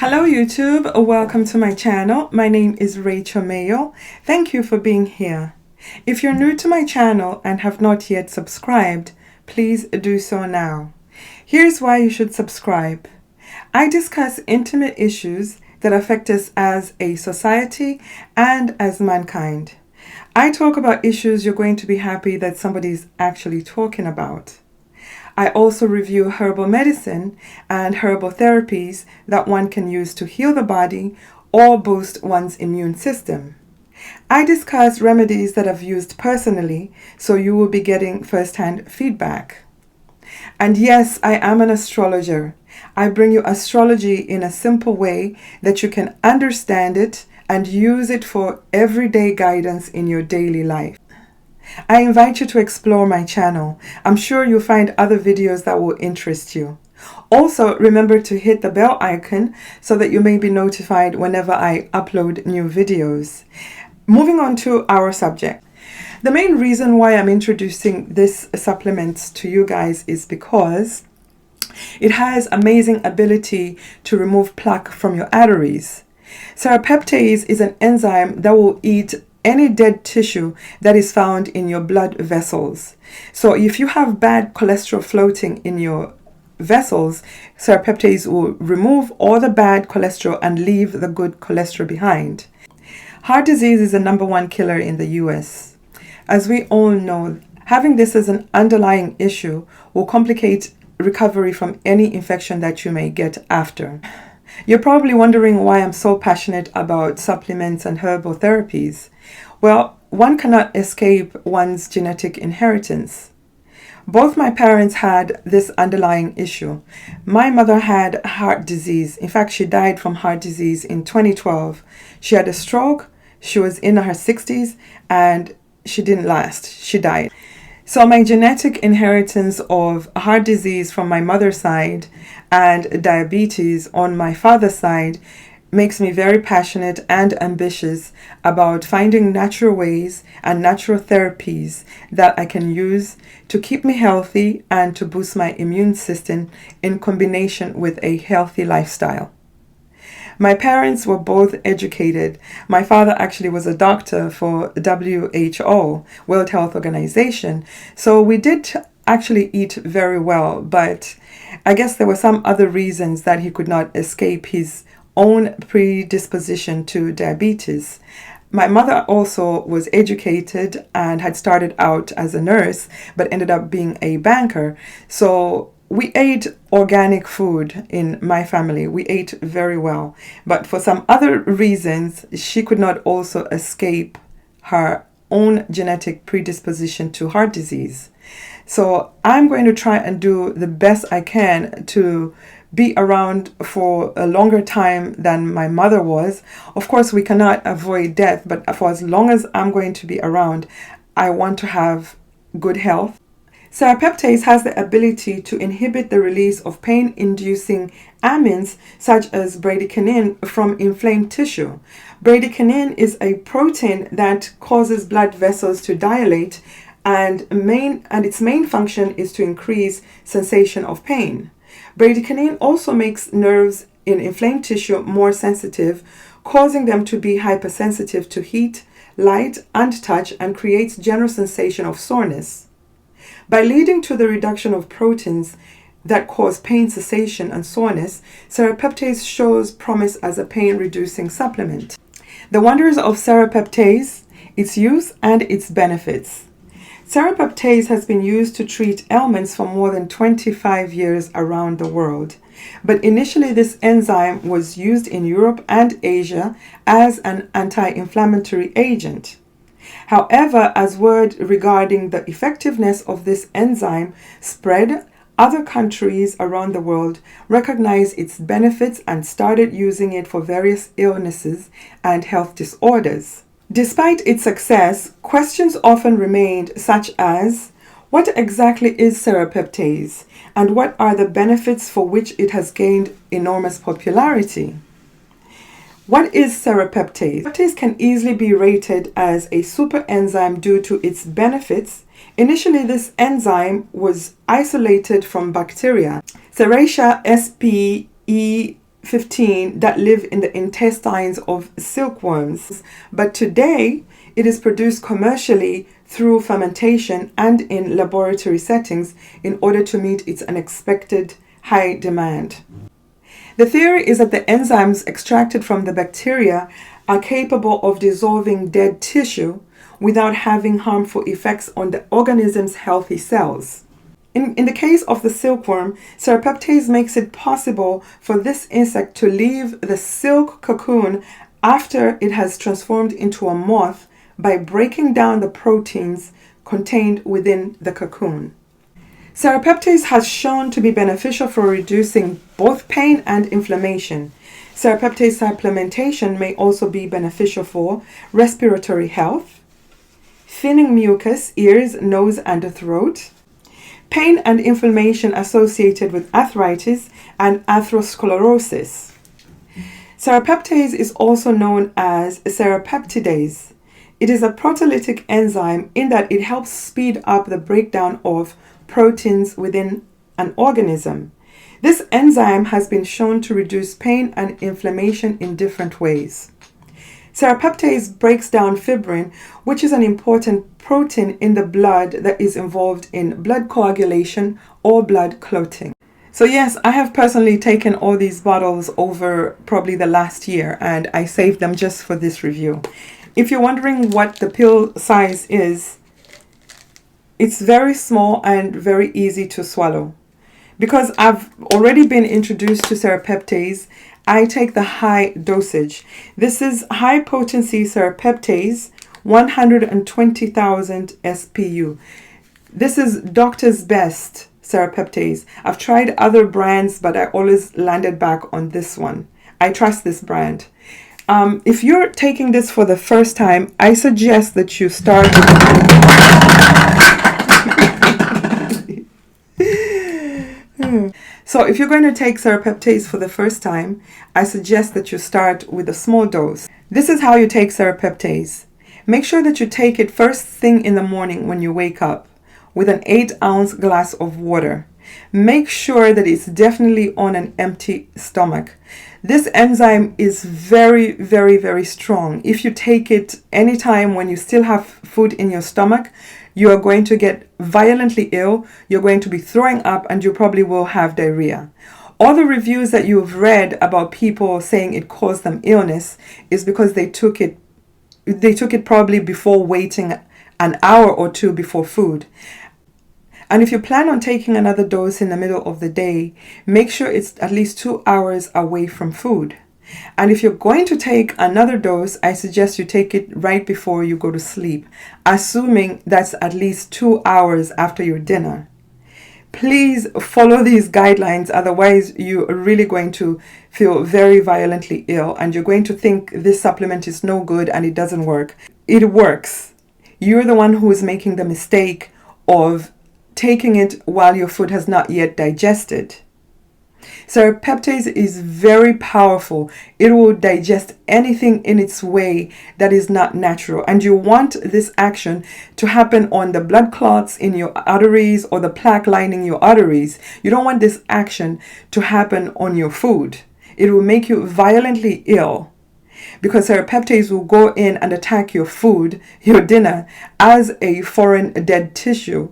Hello YouTube, welcome to my channel. My name is Rachel Mayo. Thank you for being here. If you're new to my channel and have not yet subscribed, please do so now. Here's why you should subscribe. I discuss intimate issues that affect us as a society and as mankind. I talk about issues you're going to be happy that somebody's actually talking about. I also review herbal medicine and herbal therapies that one can use to heal the body or boost one's immune system. I discuss remedies that I've used personally, so you will be getting first-hand feedback. And yes, I am an astrologer. I bring you astrology in a simple way that you can understand it and use it for everyday guidance in your daily life. I invite you to explore my channel. I'm sure you'll find other videos that will interest you. Also, remember to hit the bell icon so that you may be notified whenever I upload new videos. Moving on to our subject. The main reason why I'm introducing this supplement to you guys is because it has amazing ability to remove plaque from your arteries. Serrapeptase is an enzyme that will eat any dead tissue that is found in your blood vessels. So if you have bad cholesterol floating in your vessels, serrapeptase will remove all the bad cholesterol and leave the good cholesterol behind. Heart disease is the #1 killer in the US. As we all know, having this as an underlying issue will complicate recovery from any infection that you may get after. You're probably wondering why I'm so passionate about supplements and herbal therapies. Well, one cannot escape one's genetic inheritance. Both my parents had this underlying issue. My mother had heart disease. In fact, she died from heart disease in 2012. She had a stroke. She was in her 60s and she didn't last. She died. So my genetic inheritance of heart disease from my mother's side and diabetes on my father's side makes me very passionate and ambitious about finding natural ways and natural therapies that I can use to keep me healthy and to boost my immune system in combination with a healthy lifestyle. My parents were both educated. My father actually was a doctor for WHO, World Health Organization. So we did actually eat very well, but I guess there were some other reasons that he could not escape his own predisposition to diabetes. My mother also was educated and had started out as a nurse, but ended up being a banker. So we ate organic food in my family. We ate very well. But for some other reasons, she could not also escape her own genetic predisposition to heart disease. So I'm going to try and do the best I can to be around for a longer time than my mother was. Of course, we cannot avoid death, but for as long as I'm going to be around, I want to have good health. Serrapeptase has the ability to inhibit the release of pain-inducing amines such as bradykinin from inflamed tissue. Bradykinin is a protein that causes blood vessels to dilate and its main function is to increase sensation of pain. Bradykinin also makes nerves in inflamed tissue more sensitive, causing them to be hypersensitive to heat, light, and touch, and creates general sensation of soreness. By leading to the reduction of proteins that cause pain cessation and soreness, serrapeptase shows promise as a pain-reducing supplement. The wonders of serrapeptase, its use and its benefits. Serrapeptase has been used to treat ailments for more than 25 years around the world. But initially this enzyme was used in Europe and Asia as an anti-inflammatory agent. However, as word regarding the effectiveness of this enzyme spread, other countries around the world recognized its benefits and started using it for various illnesses and health disorders. Despite its success, questions often remained such as, what exactly is serrapeptase and what are the benefits for which it has gained enormous popularity? What is serrapeptase? Serrapeptase can easily be rated as a super enzyme due to its benefits. Initially, this enzyme was isolated from bacteria. Serratia E15 E15 that live in the intestines of silkworms, but today it is produced commercially through fermentation and in laboratory settings in order to meet its unexpected high demand. The theory is that the enzymes extracted from the bacteria are capable of dissolving dead tissue without having harmful effects on the organism's healthy cells. In the case of the silkworm, serrapeptase makes it possible for this insect to leave the silk cocoon after it has transformed into a moth by breaking down the proteins contained within the cocoon. Serrapeptase has shown to be beneficial for reducing both pain and inflammation. Serrapeptase supplementation may also be beneficial for respiratory health, thinning mucus, ears, nose, and throat, pain and inflammation associated with arthritis and atherosclerosis. Serrapeptase is also known as serapeptidase. It is a proteolytic enzyme in that it helps speed up the breakdown of proteins within an organism. This enzyme has been shown to reduce pain and inflammation in different ways. Serrapeptase breaks down fibrin, which is an important protein in the blood that is involved in blood coagulation or blood clotting. So yes, I have personally taken all these bottles over probably the last year, and I saved them just for this review. If you're wondering what the pill size is, it's very small and very easy to swallow. Because I've already been introduced to serrapeptase, I take the high dosage. This is high potency serrapeptase, 120,000 SPU. This is doctor's best serrapeptase. I've tried other brands, but I always landed back on this one. I trust this brand. If you're taking this for the first time, I suggest that you start So if you're going to take serrapeptase for the first time, I suggest that you start with a small dose. This is how you take serrapeptase. Make sure that you take it first thing in the morning when you wake up with an 8-ounce glass of water. Make sure that it's definitely on an empty stomach. This enzyme is very, very, very strong. If you take it anytime when you still have food in your stomach, you are going to get violently ill, you're going to be throwing up, and you probably will have diarrhea. All the reviews that you've read about people saying it caused them illness is because they took it probably before waiting an hour or two before food. And if you plan on taking another dose in the middle of the day, make sure it's at least 2 hours away from food. And if you're going to take another dose, I suggest you take it right before you go to sleep, assuming that's at least 2 hours after your dinner. Please follow these guidelines, otherwise you're really going to feel very violently ill and you're going to think this supplement is no good and it doesn't work. It works. You're the one who is making the mistake of taking it while your food has not yet digested. Serrapeptase is very powerful. It will digest anything in its way that is not natural. And you want this action to happen on the blood clots in your arteries or the plaque lining your arteries. You don't want this action to happen on your food. It will make you violently ill because serrapeptase will go in and attack your food, your dinner, as a foreign dead tissue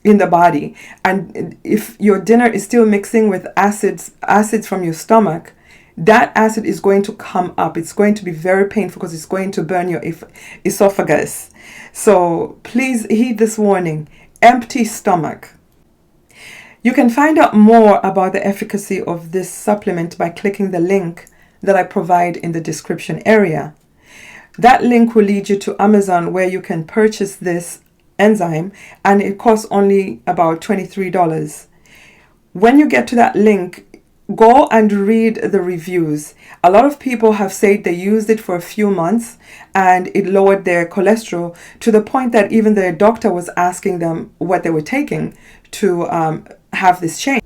in the body. And if your dinner is still mixing with acids from your stomach, that acid is going to come up. It's going to be very painful because it's going to burn your esophagus. So please heed this warning. Empty stomach. You can find out more about the efficacy of this supplement by clicking the link that I provide in the description area. That link will lead you to Amazon, where you can purchase this enzyme, and it costs only about $23. When you get to that link, go and read the reviews. A lot of people have said they used it for a few months and it lowered their cholesterol to the point that even their doctor was asking them what they were taking to have this change.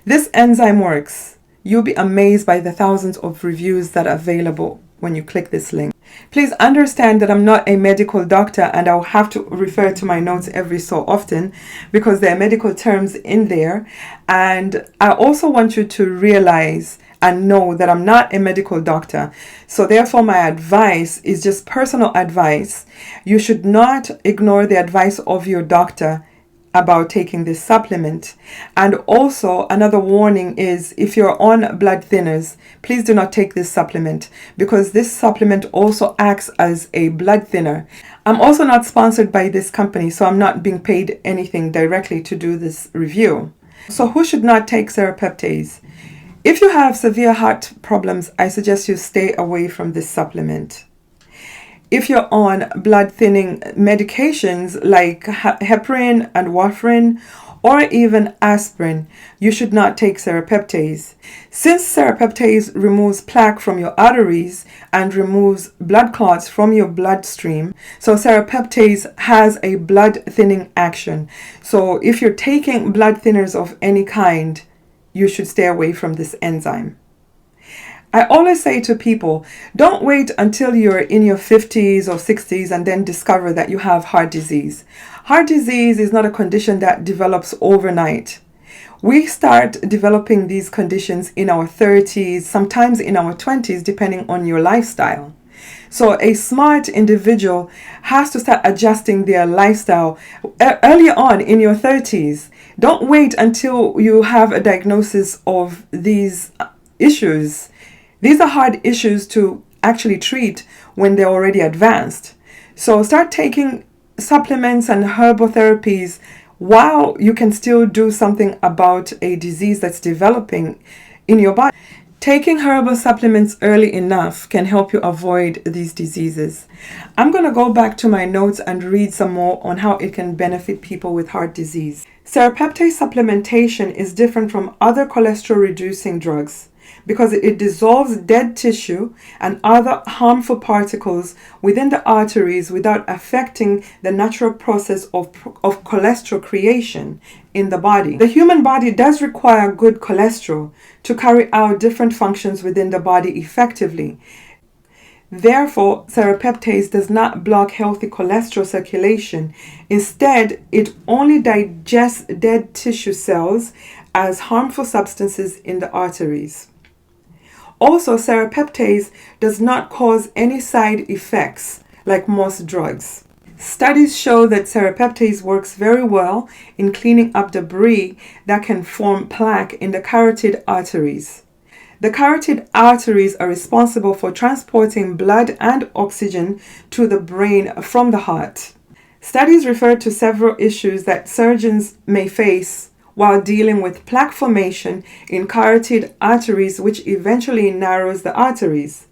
This enzyme works. You'll be amazed by the thousands of reviews that are available when you click this link. Please understand that I'm not a medical doctor and I'll have to refer to my notes every so often because there are medical terms in there. And I also want you to realize and know that I'm not a medical doctor. So therefore, my advice is just personal advice. You should not ignore the advice of your doctor about taking this supplement. And also another warning is, if you're on blood thinners, please do not take this supplement, because this supplement also acts as a blood thinner. I'm also not sponsored by this company, so I'm not being paid anything directly to do this review. So who should not take serrapeptase? If you have severe heart problems, I suggest you stay away from this supplement. If you're on blood thinning medications like heparin and warfarin, or even aspirin, you should not take serrapeptase. Since serrapeptase removes plaque from your arteries and removes blood clots from your bloodstream, so serrapeptase has a blood thinning action. So if you're taking blood thinners of any kind, you should stay away from this enzyme. I always say to people, don't wait until you're in your 50s or 60s and then discover that you have heart disease. Heart disease is not a condition that develops overnight. We start developing these conditions in our 30s, sometimes in our 20s, depending on your lifestyle. So a smart individual has to start adjusting their lifestyle early on in your 30s. Don't wait until you have a diagnosis of these issues. These are hard issues to actually treat when they're already advanced. So start taking supplements and herbal therapies while you can still do something about a disease that's developing in your body. Taking herbal supplements early enough can help you avoid these diseases. I'm going to go back to my notes and read some more on how it can benefit people with heart disease. Serrapeptase supplementation is different from other cholesterol-reducing drugs because it dissolves dead tissue and other harmful particles within the arteries without affecting the natural process of cholesterol creation in the body. The human body does require good cholesterol to carry out different functions within the body effectively. Therefore, serrapeptase does not block healthy cholesterol circulation. Instead, it only digests dead tissue cells as harmful substances in the arteries. Also, serrapeptase does not cause any side effects like most drugs. Studies show that serrapeptase works very well in cleaning up debris that can form plaque in the carotid arteries. The carotid arteries are responsible for transporting blood and oxygen to the brain from the heart. Studies refer to several issues that surgeons may face while dealing with plaque formation in carotid arteries, which eventually narrows the arteries.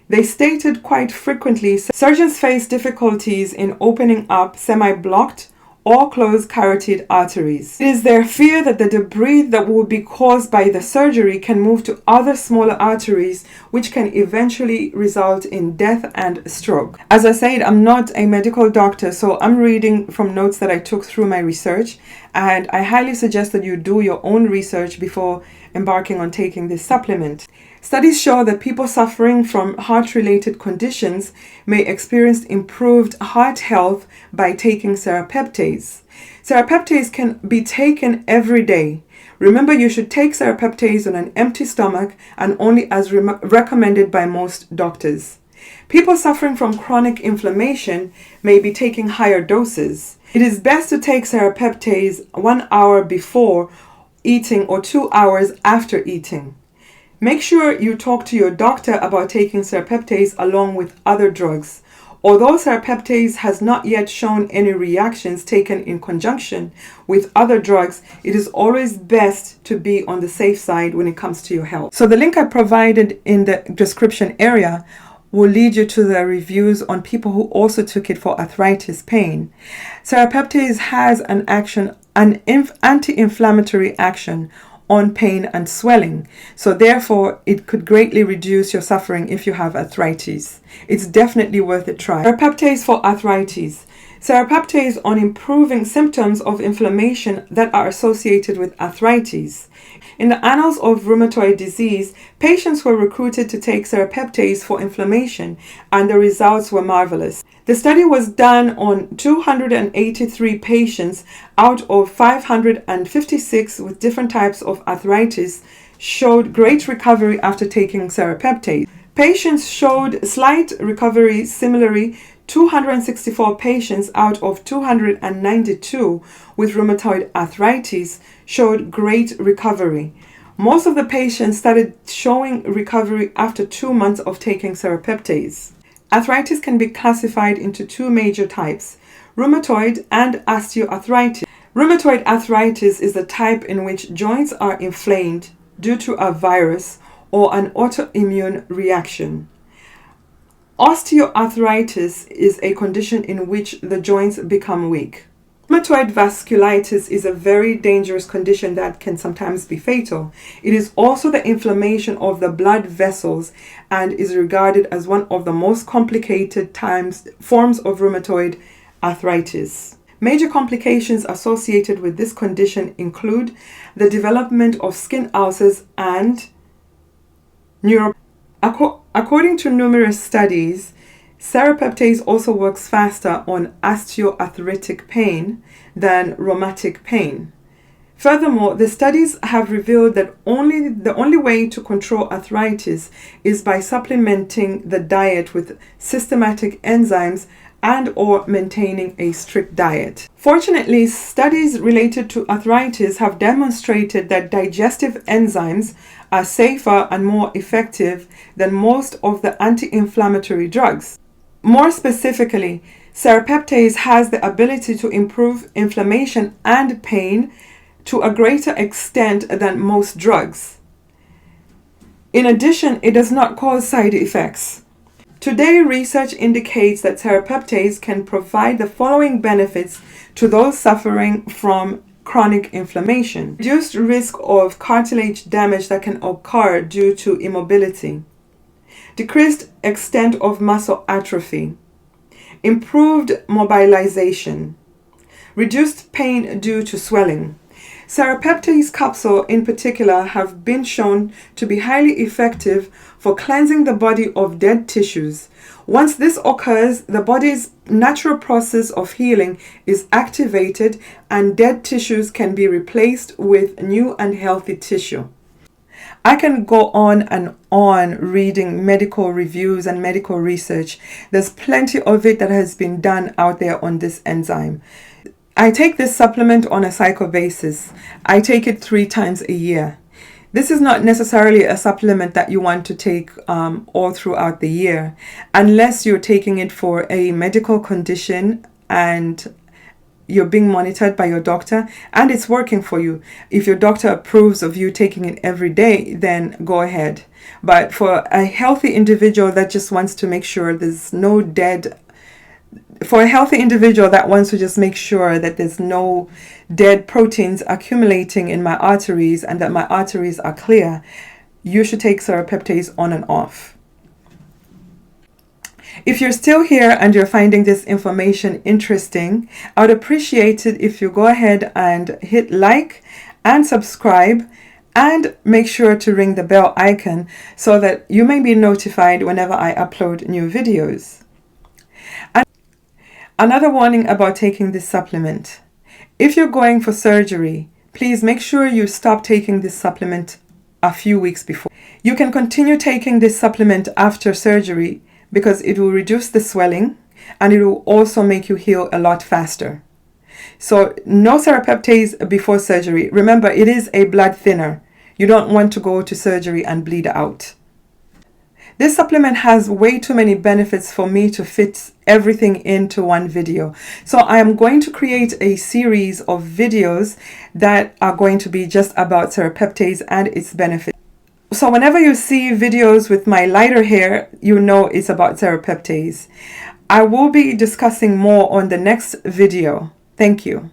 They stated quite frequently surgeons face difficulties in opening up semi-blocked or closed carotid arteries. It is their fear that the debris that will be caused by the surgery can move to other smaller arteries, which can eventually result in death and stroke. As I said, I'm not a medical doctor, so I'm reading from notes that I took through my research, and I highly suggest that you do your own research before embarking on taking this supplement. Studies show that people suffering from heart-related conditions may experience improved heart health by taking serrapeptase. Serrapeptase can be taken every day. Remember, you should take serrapeptase on an empty stomach and only as recommended by most doctors. People suffering from chronic inflammation may be taking higher doses. It is best to take serrapeptase 1 hour before eating or 2 hours after eating. Make sure you talk to your doctor about taking serrapeptase along with other drugs. Although serrapeptase has not yet shown any reactions taken in conjunction with other drugs, it is always best to be on the safe side when it comes to your health. So the link I provided in the description area will lead you to the reviews on people who also took it for arthritis pain. Serrapeptase has an anti-inflammatory action on pain and swelling. So therefore, it could greatly reduce your suffering if you have arthritis. It's definitely worth a try. Serrapeptase for arthritis. Serrapeptase on improving symptoms of inflammation that are associated with arthritis. In the annals of rheumatoid disease, patients were recruited to take serrapeptase for inflammation, and the results were marvelous. The study was done on 283 patients out of 556 with different types of arthritis, showed great recovery after taking serrapeptase. Patients showed slight recovery. Similarly, 264 patients out of 292 with rheumatoid arthritis showed great recovery. Most of the patients started showing recovery after 2 months of taking serrapeptase. Arthritis can be classified into two major types: rheumatoid and osteoarthritis. Rheumatoid arthritis is the type in which joints are inflamed due to a virus or an autoimmune reaction. Osteoarthritis is a condition in which the joints become weak. Rheumatoid vasculitis is a very dangerous condition that can sometimes be fatal. It is also the inflammation of the blood vessels and is regarded as one of the most complicated forms of rheumatoid arthritis. Major complications associated with this condition include the development of skin ulcers and According to numerous studies, serrapeptase also works faster on osteoarthritic pain than rheumatic pain. Furthermore, the studies have revealed that the only way to control arthritis is by supplementing the diet with systematic enzymes and or maintaining a strict diet. Fortunately, studies related to arthritis have demonstrated that digestive enzymes are safer and more effective than most of the anti-inflammatory drugs. More specifically, serrapeptase has the ability to improve inflammation and pain to a greater extent than most drugs. In addition, it does not cause side effects. Today, research indicates that serrapeptase can provide the following benefits to those suffering from chronic inflammation: reduced risk of cartilage damage that can occur due to immobility, decreased extent of muscle atrophy, improved mobilization, reduced pain due to swelling. Serrapeptase capsule in particular have been shown to be highly effective for cleansing the body of dead tissues. Once this occurs, the body's natural process of healing is activated and dead tissues can be replaced with new and healthy tissue. I can go on and on reading medical reviews and medical research. There's plenty of it that has been done out there on this enzyme. I take this supplement on a cycle basis. I take it 3 times a year. This is not necessarily a supplement that you want to take all throughout the year, unless you're taking it for a medical condition and you're being monitored by your doctor and it's working for you. If your doctor approves of you taking it every day, then go ahead. But for a healthy individual that just wants to make sure there's no for a healthy individual that wants to just make sure that there's no dead proteins accumulating in my arteries and that my arteries are clear, you should take serrapeptase on and off. If you're still here and you're finding this information interesting, I would appreciate it if you go ahead and hit like and subscribe and make sure to ring the bell icon so that you may be notified whenever I upload new videos. Another warning about taking this supplement: if you're going for surgery, please make sure you stop taking this supplement a few weeks before. You can continue taking this supplement after surgery because it will reduce the swelling and it will also make you heal a lot faster. So no serrapeptase before surgery. Remember, it is a blood thinner. You don't want to go to surgery and bleed out. This supplement has way too many benefits for me to fit everything into one video. So I am going to create a series of videos that are going to be just about serrapeptase and its benefits. So whenever you see videos with my lighter hair, you know it's about serrapeptase. I will be discussing more on the next video. Thank you.